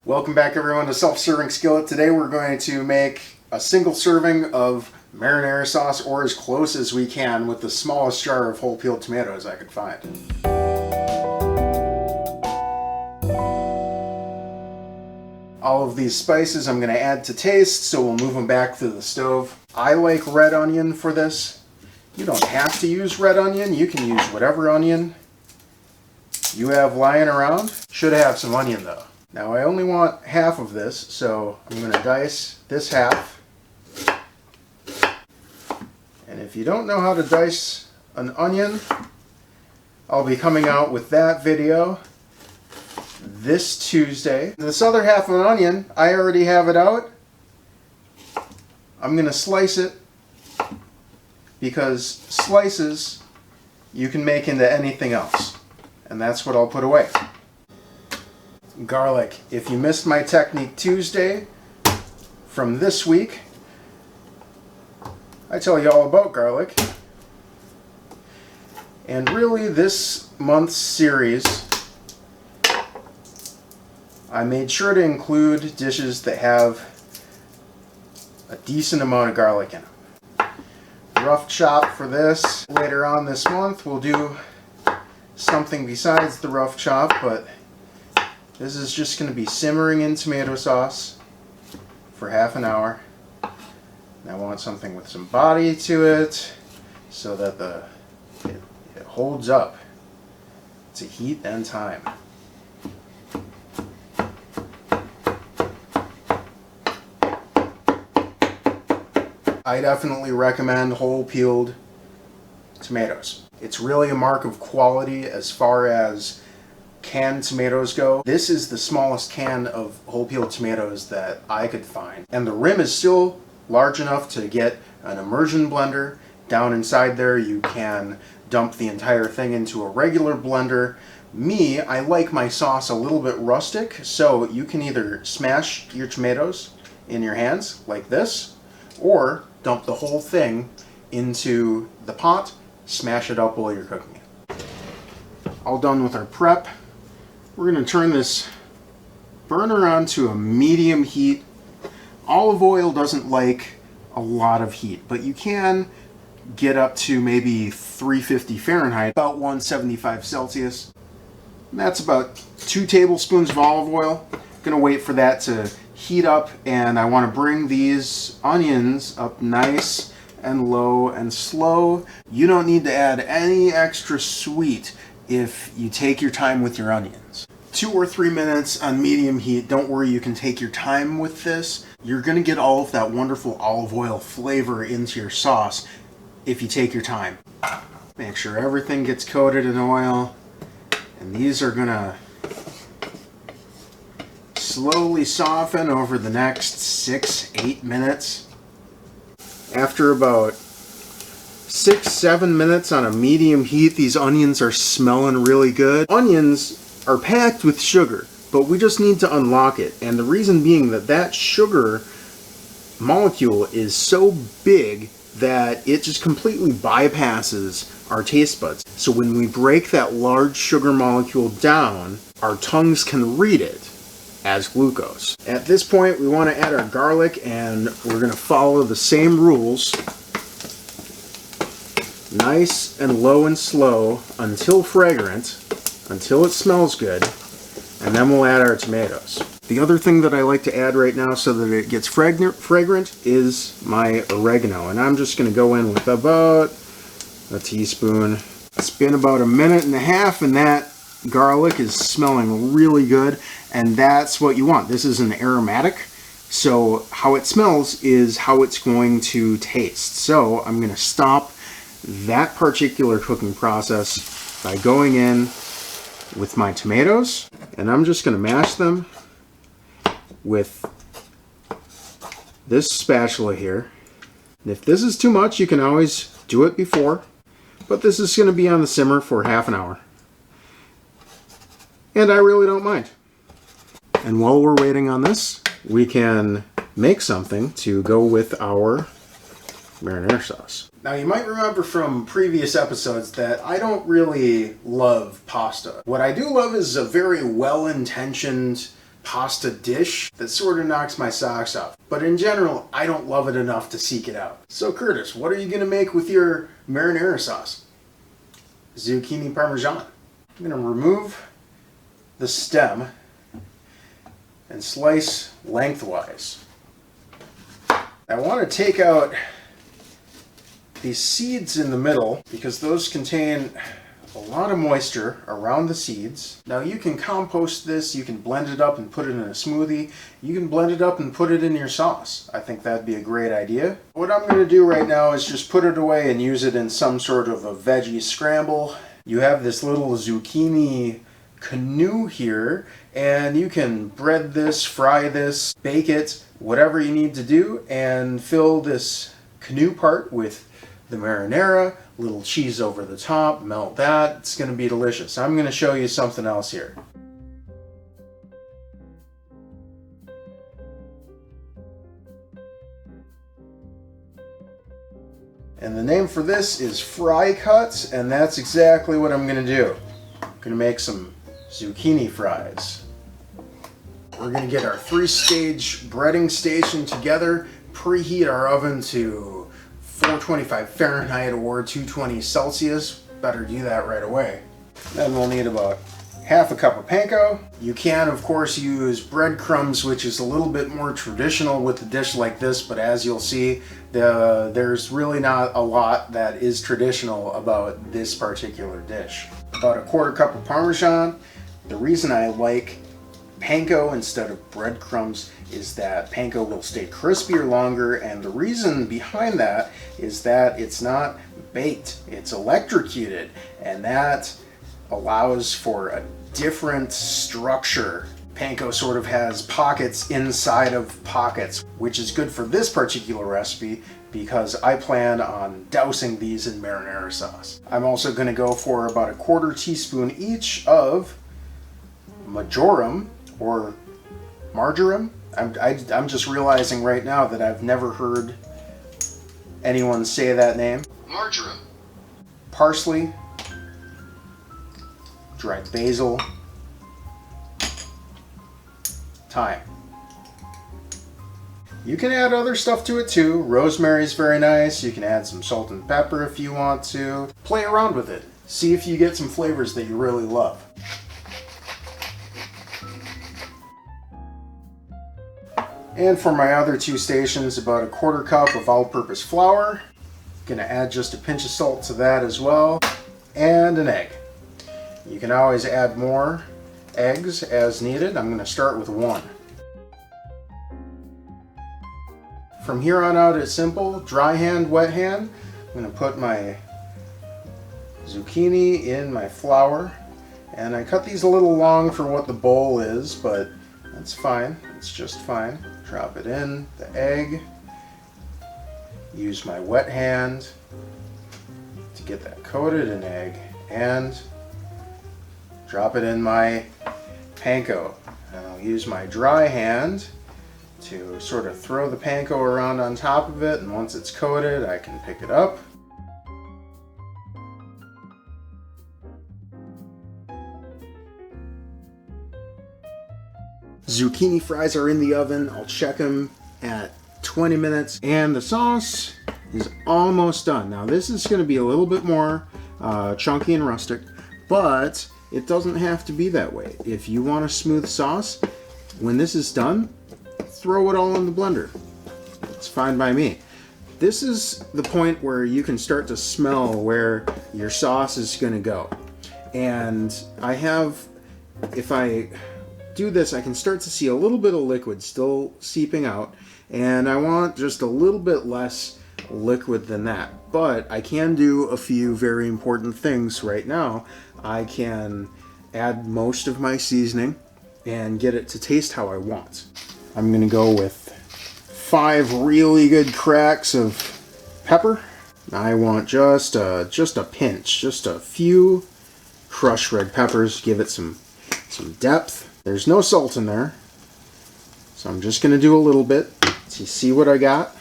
Welcome back everyone to Self-Serving Skillet. Today we're going to make a single serving of marinara sauce, or as close as we can, with the smallest jar of whole peeled tomatoes I could find. All of these spices I'm going to add to taste, so we'll move them back to the stove. I like red onion for this. You don't have to use red onion. You can use whatever onion you have lying around. Should have some onion though. Now I only want half of this, so I'm going to dice this half. And if you don't know how to dice an onion, I'll be coming out with that video this Tuesday. This other half of an onion, I already have it out. I'm going to slice it, because slices you can make into anything else. And that's what I'll put away. Garlic. If you missed my Technique Tuesday from this week, I tell you all about garlic. And really this month's series, I made sure to include dishes that have a decent amount of garlic in them. Rough chop for this. Later on this month we'll do something besides the rough chop, but this is just going to be simmering in tomato sauce for half an hour. And I want something with some body to it so that it holds up to heat and time. I definitely recommend whole peeled tomatoes. It's really a mark of quality as far as canned tomatoes go. This is the smallest can of whole peeled tomatoes that I could find. And the rim is still large enough to get an immersion blender. Down inside there you can dump the entire thing into a regular blender. Me, I like my sauce a little bit rustic, so you can either smash your tomatoes in your hands like this, or dump the whole thing into the pot, smash it up while you're cooking it. All done with our prep. We're going to turn this burner on to a medium heat. Olive oil doesn't like a lot of heat, but you can get up to maybe 350 Fahrenheit, about 175 Celsius. And that's about 2 tablespoons of olive oil. I'm going to wait for that to heat up, and I want to bring these onions up nice and low and slow. You don't need to add any extra sweet if you take your time with your onions. 2 or 3 minutes on medium heat. Don't worry, you can take your time with this. You're going to get all of that wonderful olive oil flavor into your sauce if you take your time. Make sure everything gets coated in oil, and these are going to slowly soften over the next 6-8 minutes. After about 6-7 minutes on a medium heat, these onions are smelling really good. Onions are packed with sugar, but we just need to unlock it. And the reason being that sugar molecule is so big that it just completely bypasses our taste buds. So when we break that large sugar molecule down, our tongues can read it as glucose. At this point we want to add our garlic, and we're going to follow the same rules. Nice and low and slow until fragrant, until it smells good, and then we'll add our tomatoes. The other thing that I like to add right now so that it gets fragrant is my oregano, and I'm just going to go in with about a teaspoon. It's been about 1.5 minutes, and that garlic is smelling really good, and that's what you want. This is an aromatic, so how it smells is how it's going to taste. So I'm going to stop that particular cooking process by going in with my tomatoes, and I'm just going to mash them with this spatula here. And if this is too much, you can always do it before, but this is going to be on the simmer for half an hour. And I really don't mind. And while we're waiting on this, we can make something to go with our marinara sauce. Now you might remember from previous episodes that I don't really love pasta. What I do love is a very well-intentioned pasta dish that sort of knocks my socks off. But in general, I don't love it enough to seek it out. So Curtis, what are you gonna make with your marinara sauce? Zucchini Parmesan. I'm gonna remove the stem and slice lengthwise. I want to take out these seeds in the middle because those contain a lot of moisture around the seeds. Now you can compost this, you can blend it up and put it in a smoothie, you can blend it up and put it in your sauce. I think that'd be a great idea. What I'm going to do right now is just put it away and use it in some sort of a veggie scramble. You have this little zucchini canoe here, and you can bread this, fry this, bake it, whatever you need to do, and fill this canoe part with the marinara, little cheese over the top, melt that. It's going to be delicious. I'm going to show you something else here. And the name for this is fry cuts, and that's exactly what I'm going to do. I'm going to make some zucchini fries. We're going to get our 3-stage breading station together, preheat our oven to 425 Fahrenheit or 220 Celsius. Better do that right away. Then we'll need about half a cup of panko. You can, of course, use breadcrumbs, which is a little bit more traditional with a dish like this, but as you'll see, there's really not a lot that is traditional about this particular dish. About a quarter cup of Parmesan. The reason I like panko instead of breadcrumbs is that panko will stay crispier longer, and the reason behind that is that it's not baked, it's electrocuted, and that allows for a different structure. Panko sort of has pockets inside of pockets, which is good for this particular recipe because I plan on dousing these in marinara sauce. I'm also going to go for about a quarter teaspoon each of marjoram or marjoram. I'm just realizing right now that I've never heard anyone say that name. Marjoram. Parsley, dried basil, thyme. You can add other stuff to it too. Rosemary's very nice. You can add some salt and pepper if you want to. Play around with it. See if you get some flavors that you really love. And for my other 2 stations, about a quarter cup of all-purpose flour. Gonna add just a pinch of salt to that as well. And an egg. You can always add more eggs as needed. I'm gonna start with 1. From here on out, it's simple. Dry hand, wet hand. I'm gonna put my zucchini in my flour. And I cut these a little long for what the bowl is, but that's fine. It's just fine. Drop it in, the egg. Use my wet hand to get that coated in egg, and drop it in my panko. And I'll use my dry hand to sort of throw the panko around on top of it, and once it's coated, I can pick it up. Zucchini fries are in the oven. I'll check them at 20 minutes, and the sauce is almost done. Now this is going to be a little bit more chunky and rustic, but it doesn't have to be that way. If you want a smooth sauce, when this is done, throw it all in the blender. It's fine by me. This is the point where you can start to smell where your sauce is going to go. And if I do this, I can start to see a little bit of liquid still seeping out, and I want just a little bit less liquid than that. But I can do a few very important things right now. I can add most of my seasoning and get it to taste how I want. I'm gonna go with 5 really good cracks of pepper. I want just a pinch, just a few crushed red peppers. Give it some depth. There's no salt in there, so I'm just gonna do a little bit to see what I got.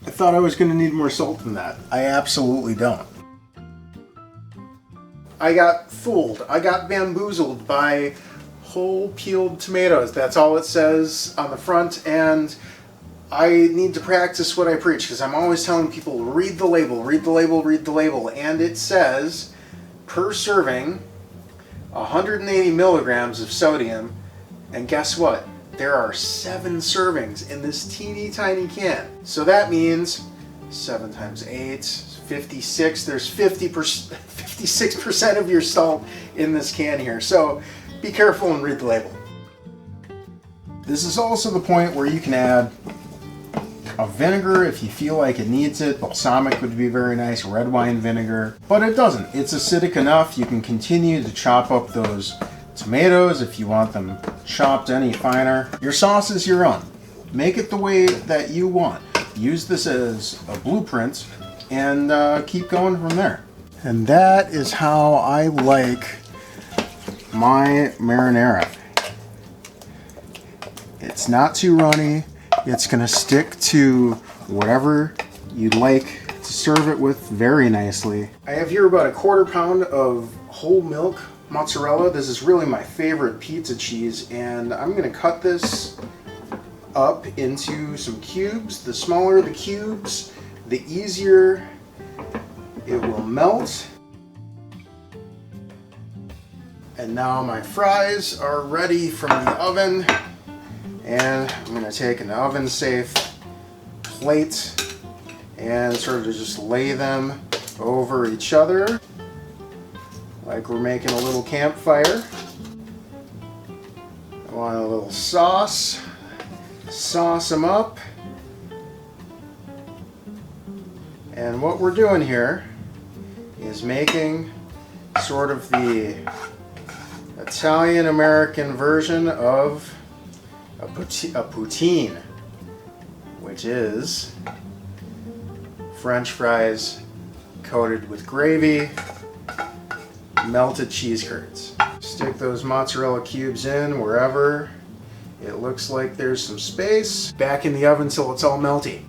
I thought thought I was going to need more salt than that. I absolutely don't. I got fooled. I got bamboozled by whole peeled tomatoes. That's all it says on the front, and I need to practice what I preach because I'm always telling people, read the label, read the label, read the label, and it says per serving 180 milligrams of sodium, and guess what? There are 7 servings in this teeny tiny can. So that means 7 times 8, 56. There's 56% of your salt in this can here. So be careful and read the label. This is also the point where you can add a vinegar if you feel like it needs it. Balsamic would be very nice, red wine vinegar, but it doesn't. It's acidic enough. You can continue to chop up those tomatoes if you want them chopped any finer. Your sauce is your own. Make it the way that you want. Use this as a blueprint and keep going from there. And that is how I like my marinara. It's not too runny. It's going to stick to whatever you'd like to serve it with very nicely. I have here about a 1/4 pound of whole milk mozzarella. This is really my favorite pizza cheese, and I'm going to cut this up into some cubes. The smaller the cubes, the easier it will melt. And now my fries are ready from the oven, and I'm going to take an oven safe plate and sort of just lay them over each other like we're making a little campfire. I want a little sauce. Sauce them up. And what we're doing here is making sort of the Italian-American version of a poutine, which is French fries coated with gravy, melted cheese curds. Stick those mozzarella cubes in wherever it looks like there's some space. Back in the oven till it's all melty.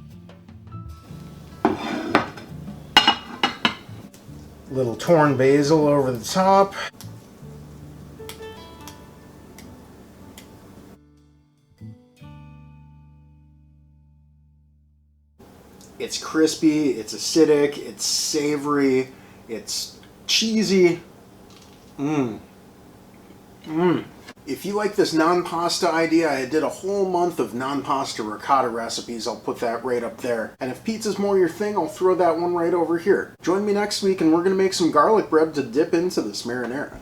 Little torn basil over the top. It's crispy, it's acidic, it's savory, it's cheesy. If you like this non-pasta idea, I did a whole month of non-pasta ricotta recipes. I'll put that right up there. And if pizza's more your thing, I'll throw that one right over here. Join me next week and we're going to make some garlic bread to dip into this marinara.